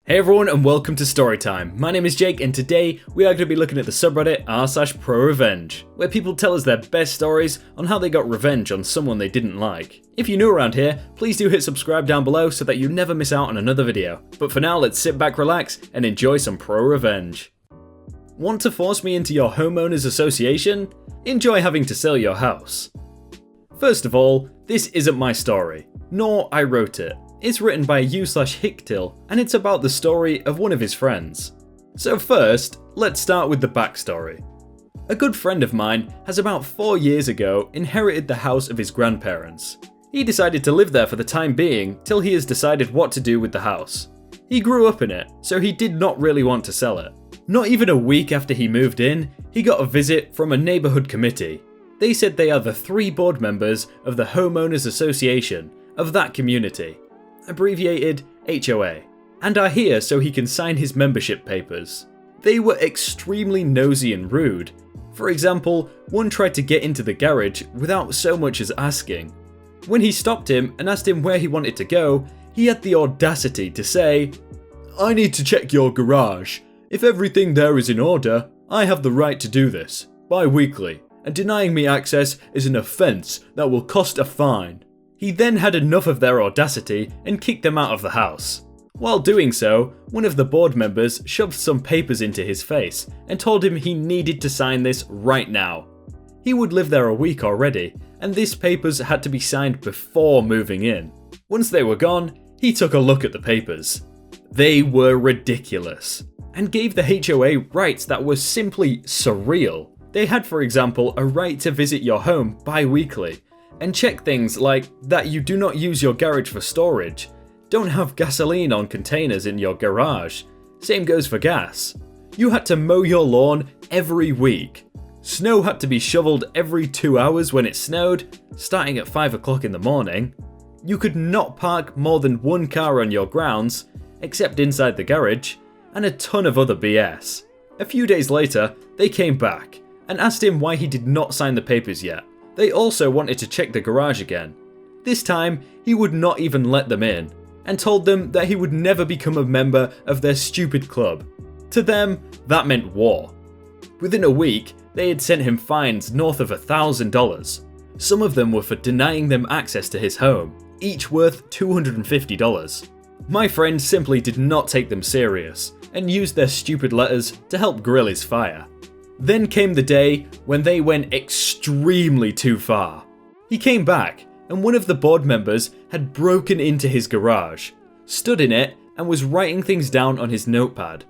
Hey everyone and welcome to Storytime. My name is Jake and today we are going to be looking at the subreddit r/prorevenge, where people tell us their best stories on how they got revenge on someone they didn't like. If you're new around here, please do hit subscribe down below so that you never miss out on another video. But for now, let's sit back, relax and enjoy some pro-revenge. Want to force me into your homeowners association? Enjoy having to sell your house. First of all, this isn't my story, nor I wrote it. It's written by u/Hicktil, and it's about the story of one of his friends. So first, let's start with the backstory. A good friend of mine has about 4 years ago inherited the house of his grandparents. He decided to live there for the time being till he has decided what to do with the house. He grew up in it, so he did not really want to sell it. Not even a week after he moved in, he got a visit from a neighborhood committee. They said they are the 3 board members of the Homeowners Association of that community, abbreviated HOA, and are here so he can sign his membership papers. They were extremely nosy and rude. For example, one tried to get into the garage without so much as asking. When he stopped him and asked him where he wanted to go, he had the audacity to say, "I need to check your garage. If everything there is in order, I have the right to do this, bi-weekly, and denying me access is an offence that will cost a fine." He then had enough of their audacity and kicked them out of the house. While doing so, one of the board members shoved some papers into his face and told him he needed to sign this right now. He would live there a week already, and these papers had to be signed before moving in. Once they were gone, he took a look at the papers. They were ridiculous, and gave the HOA rights that were simply surreal. They had, for example, a right to visit your home bi-weekly, and check things like that you do not use your garage for storage, don't have gasoline on containers in your garage, same goes for gas. You had to mow your lawn every week. Snow had to be shoveled every 2 hours when it snowed, starting at 5 o'clock in the morning. You could not park more than 1 car on your grounds, except inside the garage, and a ton of other BS. A few days later, they came back and asked him why he did not sign the papers yet. They also wanted to check the garage again. This time, he would not even let them in, and told them that he would never become a member of their stupid club. To them, that meant war. Within a week, they had sent him fines north of $1,000. Some of them were for denying them access to his home, each worth $250. My friend simply did not take them serious, and used their stupid letters to help grill his fire. Then came the day when they went extremely too far. He came back, and one of the board members had broken into his garage, stood in it, and was writing things down on his notepad.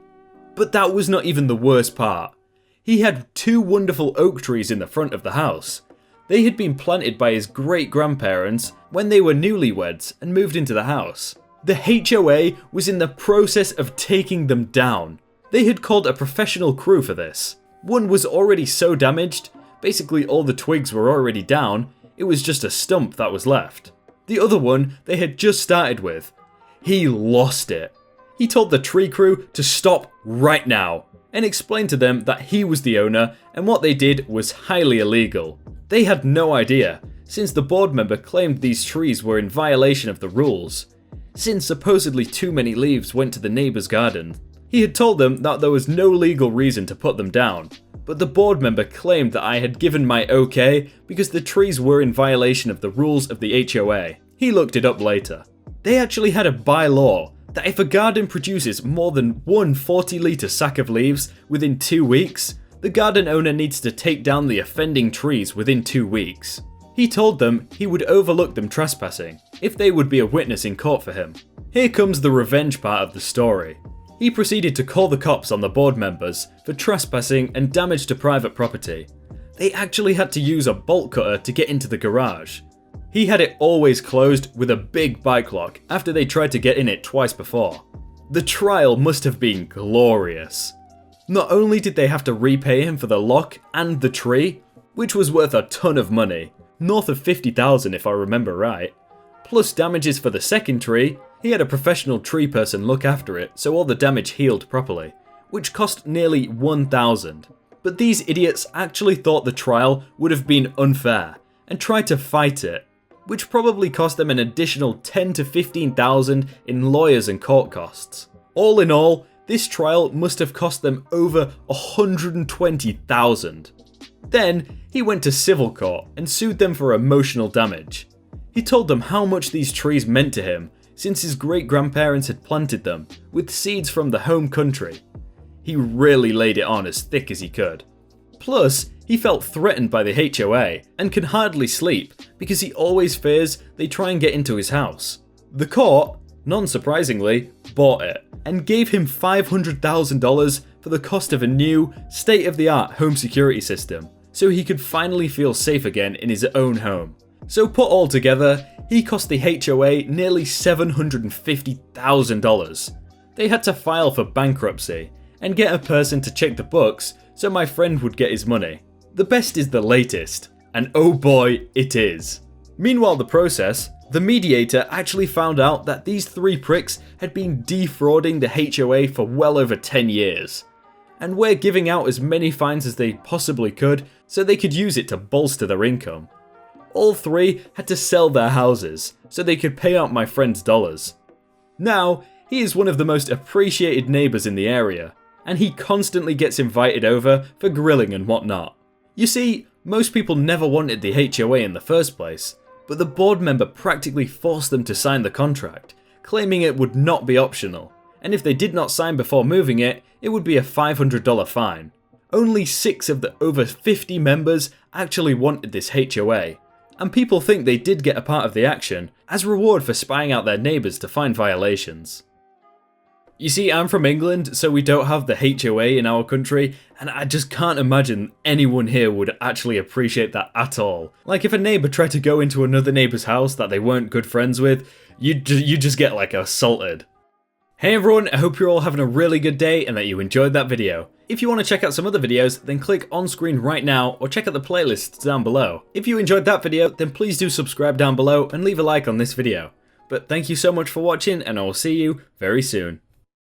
But that was not even the worst part. He had 2 wonderful oak trees in the front of the house. They had been planted by his great-grandparents when they were newlyweds and moved into the house. The HOA was in the process of taking them down. They had called a professional crew for this. One was already so damaged, basically all the twigs were already down, it was just a stump that was left. The other one they had just started with. He lost it. He told the tree crew to stop right now, and explained to them that he was the owner and what they did was highly illegal. They had no idea, since the board member claimed these trees were in violation of the rules, since supposedly too many leaves went to the neighbour's garden. He had told them that there was no legal reason to put them down, but the board member claimed that I had given my okay because the trees were in violation of the rules of the HOA. He looked it up later. They actually had a bylaw that if a garden produces more than one 40-litre sack of leaves within 2 weeks, the garden owner needs to take down the offending trees within 2 weeks. He told them he would overlook them trespassing if they would be a witness in court for him. Here comes the revenge part of the story. He proceeded to call the cops on the board members for trespassing and damage to private property. They actually had to use a bolt cutter to get into the garage. He had it always closed with a big bike lock after they tried to get in it twice before. The trial must have been glorious. Not only did they have to repay him for the lock and the tree, which was worth a ton of money, north of $50,000 if I remember right, plus damages for the second tree. He had a professional tree person look after it so all the damage healed properly, which cost nearly $1,000. But these idiots actually thought the trial would have been unfair and tried to fight it, which probably cost them an additional $10,000 to $15,000 in lawyers and court costs. All in all, this trial must have cost them over $120,000. Then, he went to civil court and sued them for emotional damage. He told them how much these trees meant to him since his great-grandparents had planted them with seeds from the home country. He really laid it on as thick as he could. Plus, he felt threatened by the HOA and can hardly sleep because he always fears they try and get into his house. The court, non-surprisingly, bought it and gave him $500,000 for the cost of a new, state-of-the-art home security system so he could finally feel safe again in his own home. So put all together, he cost the HOA nearly $750,000. They had to file for bankruptcy and get a person to check the books so my friend would get his money. The best is the latest, and oh boy, it is. Meanwhile the process, the mediator actually found out that these three pricks had been defrauding the HOA for well over 10 years. And we're giving out as many fines as they possibly could so they could use it to bolster their income. All three had to sell their houses so they could pay out my friend's dollars. Now, he is one of the most appreciated neighbours in the area, and he constantly gets invited over for grilling and whatnot. You see, most people never wanted the HOA in the first place, but the board member practically forced them to sign the contract, claiming it would not be optional, and if they did not sign before moving it, it would be a $500 fine. Only 6 of the over 50 members actually wanted this HOA, and people think they did get a part of the action as reward for spying out their neighbours to find violations. You see, I'm from England, so we don't have the HOA in our country, and I just can't imagine anyone here would actually appreciate that at all. Like if a neighbour tried to go into another neighbour's house that they weren't good friends with, you just get like assaulted. Hey everyone, I hope you're all having a really good day and that you enjoyed that video. If you want to check out some other videos, then click on screen right now or check out the playlists down below. If you enjoyed that video, then please do subscribe down below and leave a like on this video. But thank you so much for watching, and I will see you very soon.